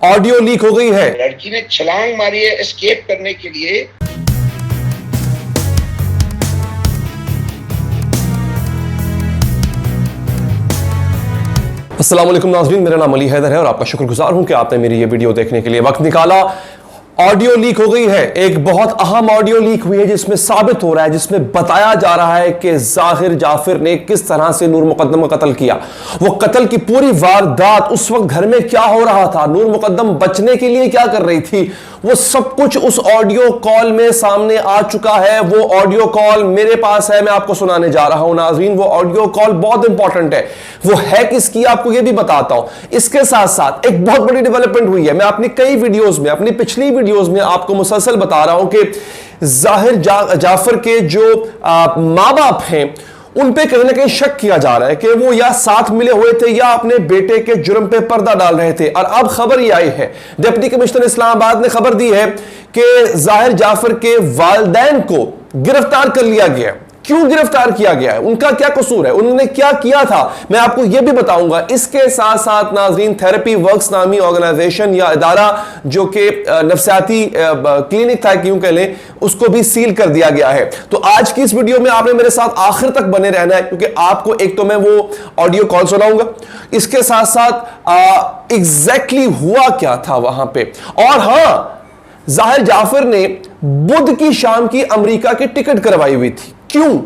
Audio leak हो गई है। लड़की ने छलांग मारी है एस्केप करने के लिए। अस्सलाम वालेकुम नाज़रीन, मेरा नाम अली हैदर है और आपका शुक्रगुजार हूं कि आपने मेरी ये वीडियो देखने के लिए वक्त निकाला। ऑडियो लीक हो गई है, एक बहुत अहम ऑडियो लीक हुई है जिसमें साबित हो रहा है, जिसमें बताया जा रहा है कि जाहिर जाफिर ने किस तरह से नूर मुकद्दम का कत्ल किया। वो कत्ल की पूरी वारदात, उस वक्त घर में क्या हो रहा था, नूर मुकद्दम बचने के लिए क्या कर रही थी, वो सब कुछ उस ऑडियो कॉल में सामने आ चुका है। वो ऑडियो कॉल मेरे पास है, मैं आपको सुनाने जा रहा हूं नाज़रीन। वो ऑडियो कॉल बहुत इंपॉर्टेंट है। वो है किसकी, आपको ये भी बताता हूं। इसके साथ साथ एक बहुत बड़ी डेवलपमेंट हुई है। मैं अपनी कई वीडियोस में, अपनी पिछली वीडियोस में आपको मुसलसल बता रहा हूं कि जाहिर जाफर के जो मां बाप हैं उन पे कहीं ना कहीं शक किया जा रहा है कि वो या साथ मिले हुए थे या अपने बेटे के जुर्म पे पर्दा डाल रहे थे। और अब खबर ये आई है, डिप्टी कमिश्नर इस्लामाबाद ने खबर दी है कि जाहिर जाफर के वालिदैन को गिरफ्तार कर लिया गया। क्यों गिरफ्तार किया गया है, उनका क्या कसूर है, उन्होंने क्या किया था, मैं आपको यह भी बताऊंगा। इसके साथ साथ नाज़रीन, थेरेपी वर्क्स नामी ऑर्गेनाइजेशन या इदारा जो कि नफ्सियाती क्लिनिक था क्यों कह लें, उसको भी सील कर दिया गया है। तो आज की इस वीडियो में आपने मेरे साथ आखिर तक बने रहना है, क्योंकि आपको एक तो मैं वो ऑडियो कॉल सुनाऊंगा, इसके साथ साथ एग्जैक्टली हुआ क्या था वहां पे। और हां, जाहिर जाफर ने बुध की शाम की अमेरिका की टिकट करवाई हुई थी। क्यों?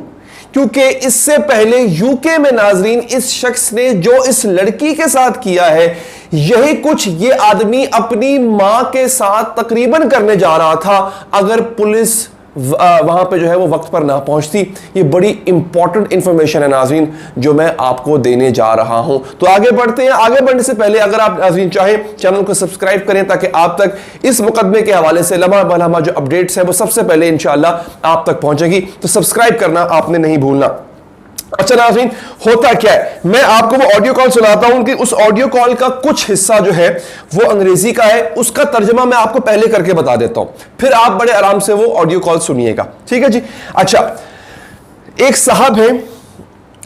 क्योंकि इससे पहले यूके में नाजरीन इस शख्स ने जो इस लड़की के साथ किया है, यही कुछ ये आदमी अपनी मां के साथ तकरीबन करने जा रहा था अगर पुलिस वहां पे जो है वो वक्त पर ना पहुंचती। ये बड़ी इंपॉर्टेंट इंफॉर्मेशन है नाज़रीन जो मैं आपको देने जा रहा हूं। तो आगे बढ़ते हैं। आगे बढ़ने से पहले अगर आप नाज़रीन चाहें चैनल को सब्सक्राइब करें ताकि आप तक इस मुकदमे के हवाले से लम्हा बलम्हा जो अपडेट्स है वो सबसे पहले इंशाअल्लाह आप तक पहुंचेगी। तो सब्सक्राइब करना आपने नहीं भूलना। अच्छा नाज़रीन, होता क्या है, मैं आपको वो ऑडियो कॉल सुनाता हूं कि उस ऑडियो कॉल का कुछ हिस्सा जो है वो अंग्रेजी का है, उसका तर्जमा मैं आपको पहले करके बता देता हूं, फिर आप बड़े आराम से वो ऑडियो कॉल सुनिएगा, ठीक है जी। अच्छा, एक साहब है,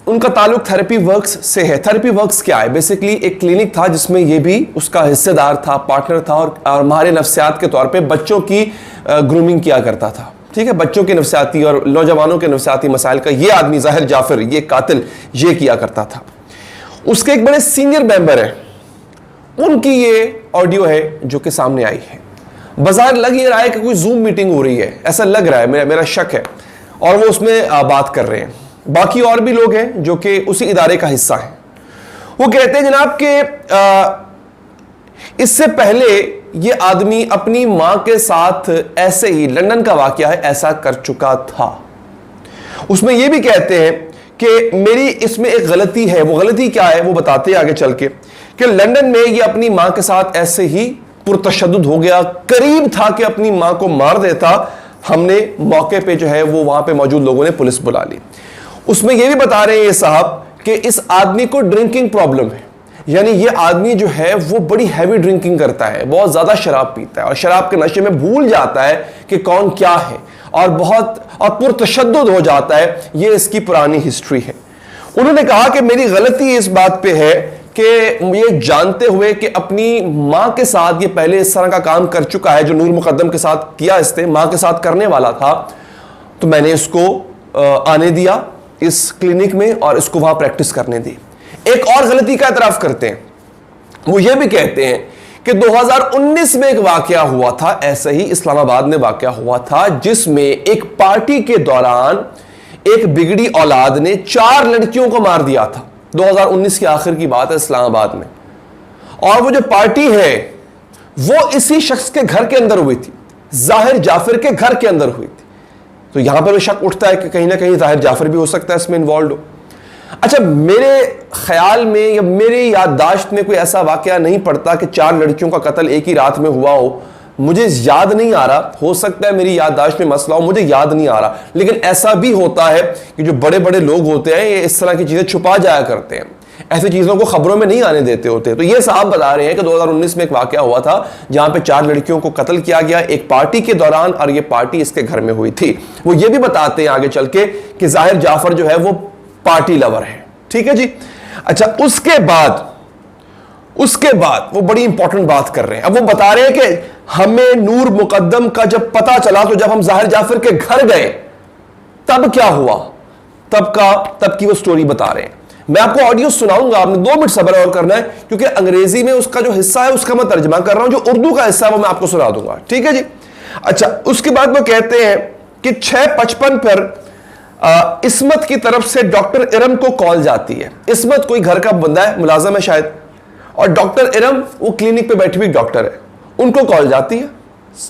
उनका ताल्लुक थेरेपी वर्क्स से है। थेरेपी वर्क्स क्या है? बेसिकली एक क्लिनिक था जिसमें ये भी उसका हिस्सेदार था, पार्टनर था, और हमारे नफ्सियात के तौर पे बच्चों की ग्रूमिंग किया करता था, ठीक है। बच्चों के नफ्सियाती और नौजवानों के नफ्सियाती मसाइल का ये आदमी जाहिर जाफर, ये कातिल, ये किया करता था। उसके एक बड़े सीनियर मेंबर हैं, उनकी ये ऑडियो है जो कि सामने आई है। बाजार लग ये रहा है कि कोई जूम मीटिंग हो रही है, ऐसा लग रहा है, मेरा शक है, और वो उसमें बात कर रहे हैं। बाकी और भी लोग हैं जो कि उसी इदारे का हिस्सा हैं। वो कहते हैं जनाब कि इससे पहले ये आदमी अपनी मां के साथ ऐसे ही, लंदन का वाकया है, ऐसा कर चुका था। उसमें ये भी कहते हैं कि मेरी इसमें एक गलती है। वो गलती क्या है वो बताते हैं आगे चल के कि लंदन में ये अपनी मां के साथ ऐसे ही पुरतशद्दुद हो गया, करीब था कि अपनी मां को मार देता। हमने मौके पे जो है वो वहां पे मौजूद लोगों ने पुलिस बुला ली। उसमें ये भी बता रहे हैं ये साहब कि इस आदमी को ड्रिंकिंग प्रॉब्लम है, यानी ये आदमी जो है वो बड़ी हैवी ड्रिंकिंग करता है, बहुत ज्यादा शराब पीता है और शराब के नशे में भूल जाता है कि कौन क्या है और बहुत पुरतशद्दुद हो जाता है। ये इसकी पुरानी हिस्ट्री है। उन्होंने कहा कि मेरी गलती इस बात पे है कि ये जानते हुए कि अपनी मां के साथ ये पहले इस तरह का काम कर चुका है जो नूर मुकद्दम के साथ किया, इसने मां के साथ करने वाला था, तो मैंने इसको आने दिया इस क्लिनिक में और इसको वहां प्रैक्टिस करने दी। एक और गलती का एतराफ करते हैं, वो ये भी कहते हैं कि 2019 में एक वाकया हुआ था, ऐसा ही इस्लामाबाद में वाकया हुआ था, जिसमें एक पार्टी के दौरान एक बिगड़ी औलाद ने 4 लड़कियों को मार दिया था। 2019 के आखिर की बात है, इस्लामाबाद में। और वो जो पार्टी है वो इसी शख्स के घर के अंदर हुई थी, जाहिर जाफर के घर के अंदर हुई थी। तो यहां पर शक उठता है कि कहीं ना कहीं जाहिर जाफर भी हो सकता है इसमें इन्वॉल्व हो। अच्छा, मेरे ख्याल में या मेरी याददाश्त में कोई ऐसा वाकया नहीं पड़ता कि 4 लड़कियों का कत्ल एक ही रात में हुआ हो। मुझे याद नहीं आ रहा, हो सकता है मेरी याददाश्त में मसला हो, मुझे याद नहीं आ रहा। लेकिन ऐसा भी होता है कि जो बड़े बड़े लोग होते हैं ये इस तरह की चीजें छुपा जाया करते हैं, ऐसी चीजों को खबरों में नहीं आने देते होते। तो ये साहब बता रहे हैं कि 2019 में एक वाकया हुआ था जहां पे 4 लड़कियों को कत्ल किया गया एक पार्टी के दौरान, और ये पार्टी इसके घर में हुई थी। वो ये भी बताते हैं आगे चल के कि जाहिर जाफर जो है वो पार्टी लवर है, ठीक है जी। अच्छा, उसके बाद उसके बाद वो बड़ी इंपॉर्टेंट बात कर रहे हैं। अब वो बता रहे हैं कि हमें नूर मुकद्दम का जब पता चला तो जब हम जाहिर जाफर के घर गए तब क्या हुआ, तब की वो स्टोरी बता रहे हैं। मैं आपको ऑडियो सुनाऊंगा, आपने 2 मिनट सब्र और करना है, क्योंकि अंग्रेजी में उसका जो हिस्सा है उसका मैं तर्जमा कर रहा हूं, जो उर्दू का हिस्सा है वो मैं आपको सुना दूंगा, ठीक है जी। अच्छा, उसके बाद वो कहते हैं कि 6:55 पर इस्मत की तरफ से डॉक्टर इरम को कॉल जाती है। इस्मत कोई घर का बंदा है, मुलाजिम है शायद, और डॉक्टर इरम वो क्लिनिक पे बैठी हुई डॉक्टर है, उनको कॉल जाती है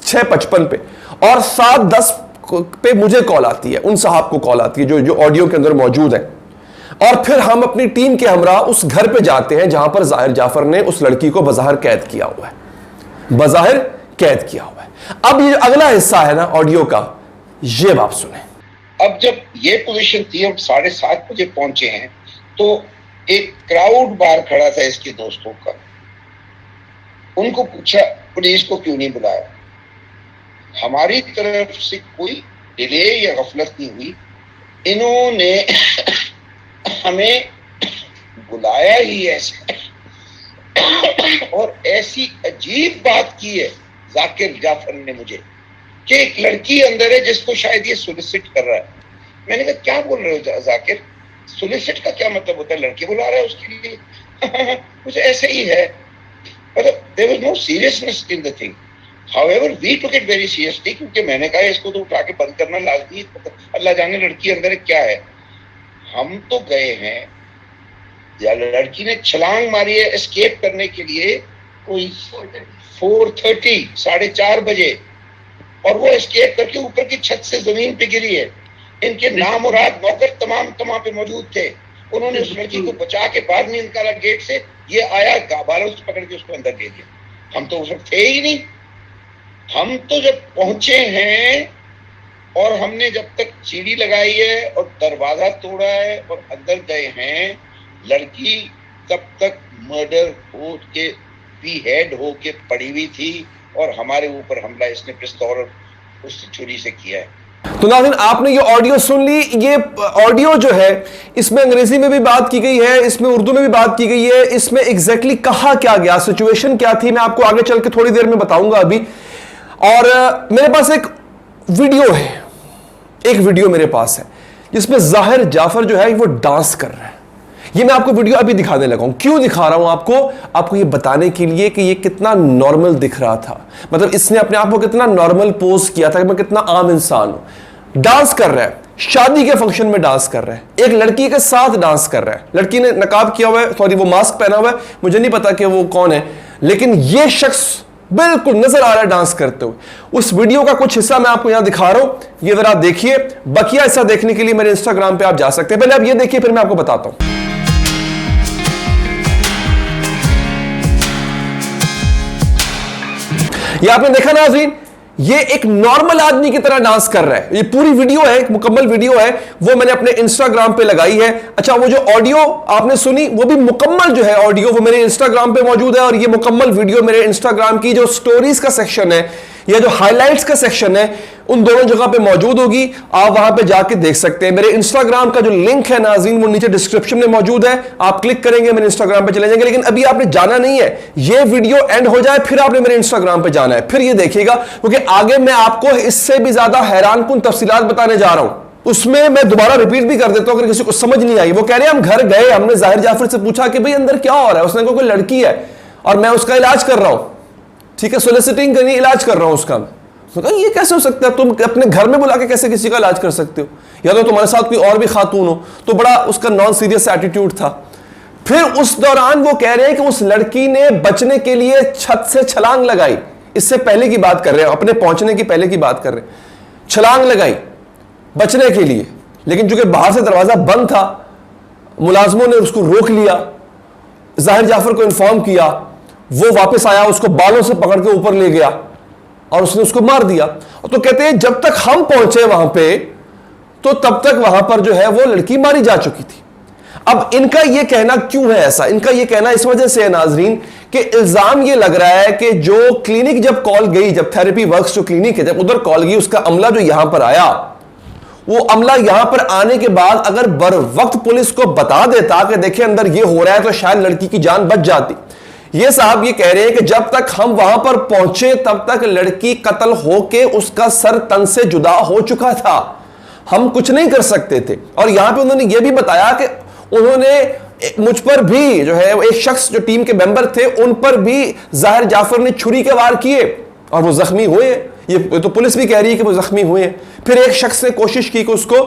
6:55 पे, और 7:10 पे मुझे कॉल आती है, उन साहब को कॉल आती है जो ऑडियो के अंदर मौजूद है। और फिर हम अपनी टीम के हमरा उस घर पे जाते हैं जहां पर जाहिर जाफर ने उस लड़की को बज़ाहिर कैद किया हुआ है, बज़ाहिर कैद किया हुआ है। अब ये अगला हिस्सा है ना ऑडियो का, ये आप सुने। अब जब ये पोजीशन थी, हम 7:30 बजे पहुंचे हैं, तो एक क्राउड बाहर खड़ा था इसके दोस्तों का। उनको पूछा पुलिस को क्यों नहीं बुलाया। हमारी तरफ से कोई डिले या गफलत नहीं हुई, इन्होंने हमें बुलाया ही ऐसे, और ऐसी अजीब बात की है जाकिर जाफर ने मुझे कि एक लड़की अंदर है जिसको शायद ये सोलिसिट कर रहा है। मैंने कहा क्या बोल रहे हो जाकिर, सोलिसिट का क्या मतलब होता है, लड़की बुला रहा है उसके लिए? कुछ ऐसे ही है, मतलब there was no seriousness in the thing. However we took it very seriously, क्योंकि मैंने कहा इसको तो उठा के बंद करना लाजमी है, अल्लाह जाने लड़की अंदर क्या है। हम तो गए हैं, या लड़की ने छलांग मारी है एस्केप करने के लिए, कोई 4:30 4:30 बजे, और वो एस्केप करके ऊपर की छत से जमीन पे गिरी है। इनके नामुराद नौकर तमाम पे मौजूद थे, उन्होंने उस लड़की को बचा के बाहर नहीं निकाला गेट से, ये आया गाबाला उसको पकड़ के उसको अंदर ले गया। हम तो उस वक्त थे ही नहीं। हम तो जब पहुंचे हैं और हमने जब तक सीढ़ी लगाई है और दरवाजा तोड़ा है और अंदर गए हैं, लड़की तब तक मर्डर हो के बेहेड हो के पड़ी हुई थी, और हमारे ऊपर हमला इसने पिस्तौल और उस छुरी से किया है। तो नाज़रीन, आपने ये ऑडियो सुन ली। ये ऑडियो जो है इसमें अंग्रेजी में भी बात की गई है, इसमें उर्दू में भी बात की गई है, इसमें एग्जैक्टली कहा क्या गया, सिचुएशन क्या थी, मैं आपको आगे चल के थोड़ी देर में बताऊंगा अभी। और मेरे पास एक वीडियो मेरे पास है जिसमें जाहिर जाफर जो है वो डांस कर रहा है। ये मैं आपको वीडियो अभी दिखाने लगा हूं। क्यों दिखा रहा हूं आपको ये बताने के लिए कि ये कितना नॉर्मल दिख रहा था, मतलब इसने अपने आप को कितना नॉर्मल पोज किया था कि मैं कितना आम इंसान हूं। डांस कर रहा है, शादी के फंक्शन में डांस कर रहा है, एक लड़की के साथ डांस कर रहा है। लड़की ने नकाब किया हुआ है, सॉरी वो मास्क पहना हुआ है, मुझे नहीं पता कि वो कौन है, लेकिन ये शख्स बिल्कुल नजर आ रहा है डांस करते हुए। उस वीडियो का कुछ हिस्सा मैं आपको यहां दिखा रहा हूं, ये जरा देखिए। बकिया हिस्सा देखने के लिए मेरे इंस्टाग्राम पे आप जा सकते हैं। पहले आप ये देखिए, फिर मैं आपको बताता हूं। ये आपने देखा नाज़रीन, ये एक नॉर्मल आदमी की तरह डांस कर रहा है। ये पूरी वीडियो है, एक मुकम्मल वीडियो है, वो मैंने अपने इंस्टाग्राम पे लगाई है। अच्छा, वो जो ऑडियो आपने सुनी वो भी मुकम्मल जो है ऑडियो वो मेरे इंस्टाग्राम पे मौजूद है, और ये मुकम्मल वीडियो मेरे इंस्टाग्राम की जो स्टोरीज का सेक्शन है या जो हाइलाइट्स का सेक्शन है, उन दोनों जगह पे मौजूद होगी। आप वहां पे जाके देख सकते हैं। मेरे इंस्टाग्राम का जो लिंक है नाज़रीन वो नीचे डिस्क्रिप्शन में मौजूद है, आप क्लिक करेंगे मेरे इंस्टाग्राम पे चले जाएंगे। लेकिन अभी आपने जाना नहीं है, ये वीडियो एंड हो जाए फिर आपने मेरे इंस्टाग्राम पे जाना है, फिर ये देखिएगा, क्योंकि आगे मैं आपको इससे भी ज्यादा हैरानकुन तफसीलात बताने जा रहा हूं। उसमें मैं दोबारा रिपीट भी कर देता हूं अगर किसी को समझ नहीं आई। वो कह रहे हैं हम घर गए, हमने जाहिर जाफर से पूछा कि भाई अंदर क्या हो रहा है। उसने कहा कोई लड़की है और मैं उसका इलाज कर रहा हूं, ठीक है, सोलिसिटिंग करनी, इलाज कर रहा हूं उसका। ये कैसे हो सकता है, तुम अपने घर में बुला के कैसे किसी का इलाज कर सकते हो, या तो तुम्हारे साथ कोई और भी खातून हो। तो बड़ा उसका नॉन सीरियस एटीट्यूड था। फिर उस दौरान वो कह रहे हैं कि उस लड़की ने बचने के लिए छत से छलांग लगाई। इससे पहले की बात कर रहे हैं, अपने पहुंचने की पहले की बात कर रहे हैं। छलांग लगाई बचने के लिए, लेकिन चूंकि बाहर से दरवाजा बंद था, मुलाजमों ने उसको रोक लिया, जाहिर जाफर को इन्फॉर्म किया, वो वापस आया, उसको बालों से पकड़ के ऊपर ले गया और उसने उसको मार दिया। तो कहते हैं जब तक हम पहुंचे वहां पे तो तब तक वहां पर जो है वो लड़की मारी जा चुकी थी। अब इनका यह कहना क्यों है ऐसा, इनका यह कहना इस वजह से है नाजरीन कि इल्जाम यह लग रहा है कि जो क्लिनिक जब कॉल गई, जब थेरेपी वर्क्स जो क्लिनिक है, जब उधर कॉल गई, उसका अमला जो यहां पर आया, वो अमला यहां पर आने के बाद अगर बर वक्त पुलिस को बता देता कि देखिए अंदर ये हो रहा है, तो शायद लड़की की जान बच जाती। ये साहब ये कह रहे हैं कि जब तक हम वहां पर पहुंचे तब तक लड़की कत्ल होके उसका सर तन से जुदा हो चुका था, हम कुछ नहीं कर सकते थे। और यहां पे उन्होंने ये भी बताया कि उन्होंने मुझ पर भी जो है एक शख्स जो टीम के मेंबर थे उन पर भी जाहिर जाफर ने छुरी के वार किए और वो जख्मी हुए। ये तो पुलिस भी कह रही है कि वो जख्मी हुए। फिर एक शख्स ने कोशिश की कि उसको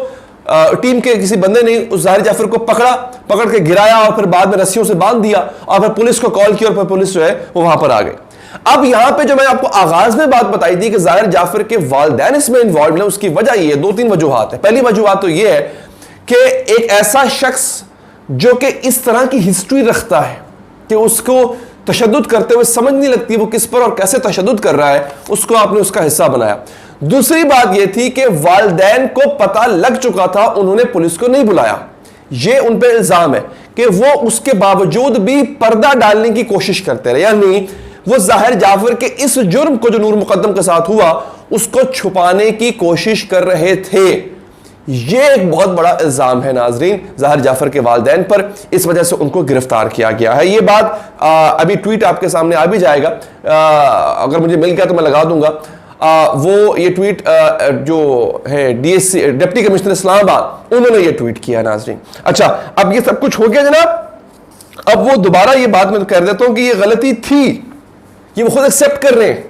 टीम के किसी बंदे ने उस जाहिर जाफर को पकड़ के गिराया और फिर बाद में रस्सियों से बांध दिया और फिर पुलिस को कॉल किया और फिर पुलिस जो है वो वहां पर आ गई। अब यहां पे जो मैंने आपको आगाज में बात बताई थी कि जाहिर जाफर के वालिदैन इसमें इन्वॉल्व है, उसकी वजह ये है, 2-3 वजूहात है। पहली वजूहात तो ये है कि एक ऐसा शख्स जो कि इस तरह की हिस्ट्री रखता है कि उसको तशद्दुद करते हुए समझ नहीं लगती वो किस पर और कैसे तशद्दुद कर रहा है, उसको आपने उसका हिस्सा बनाया। दूसरी बात यह थी कि वालिदैन को पता लग चुका था, उन्होंने पुलिस को नहीं बुलाया। यह उन पर इल्जाम है कि वो उसके बावजूद भी पर्दा डालने की कोशिश करते रहे, यानी वो जाहिर जाफर के इस जुर्म को जो नूर मुकद्दम के साथ हुआ उसको छुपाने की कोशिश कर रहे थे। यह एक बहुत बड़ा इल्जाम है नाजरीन जाहिर जाफर के वालिदैन पर, इस वजह से उनको गिरफ्तार किया गया है। यह बात अभी ट्वीट आपके सामने आ भी जाएगा, अगर मुझे मिल गया तो मैं लगा दूंगा। वो ये ट्वीट जो है DSC डिप्टी कमिश्नर इस्लामाबाद उन्होंने ये ट्वीट किया नाजरीन। अच्छा, अब ये सब कुछ हो गया जनाब, अब वो दोबारा ये बात मैं कर देता हूं कि ये गलती थी, ये वो खुद एक्सेप्ट कर रहे हैं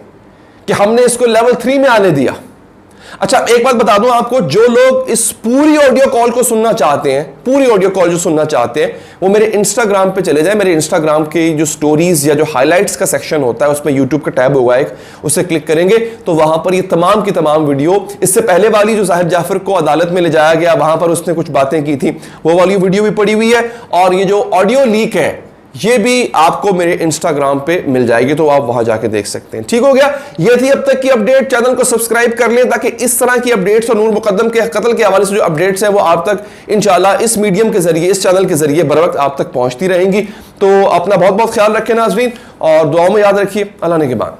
कि हमने इसको लेवल 3 में आने दिया। अच्छा, एक बात बता दूं आपको, जो लोग इस पूरी ऑडियो कॉल को सुनना चाहते हैं, पूरी ऑडियो कॉल जो सुनना चाहते हैं, वो मेरे इंस्टाग्राम पे चले जाएं। मेरे इंस्टाग्राम की जो स्टोरीज या जो हाइलाइट्स का सेक्शन होता है उसमें यूट्यूब का टैब होगा एक, उससे क्लिक करेंगे तो वहां पर ये तमाम की तमाम वीडियो, इससे पहले वाली जो जाहिर जाफर को अदालत में ले जाया गया वहां पर उसने कुछ बातें की थी, वो वाली वीडियो भी पड़ी हुई है, और ये जो ऑडियो लीक है ये भी आपको मेरे इंस्टाग्राम पे मिल जाएगी, तो आप वहां जाके देख सकते हैं। ठीक हो गया, ये थी अब तक की अपडेट। चैनल को सब्सक्राइब कर लें ताकि इस तरह की अपडेट्स और नूर मुकद्दम के कत्ल के हवाले से जो अपडेट्स हैं वो आप तक इंशाल्लाह इस मीडियम के जरिए, इस चैनल के जरिए बर वक्त आप तक पहुंचती रहेंगी। तो अपना बहुत बहुत ख्याल रखें नाज़रीन, और दुआओं में याद रखिए। अल्लाह ने के बाद।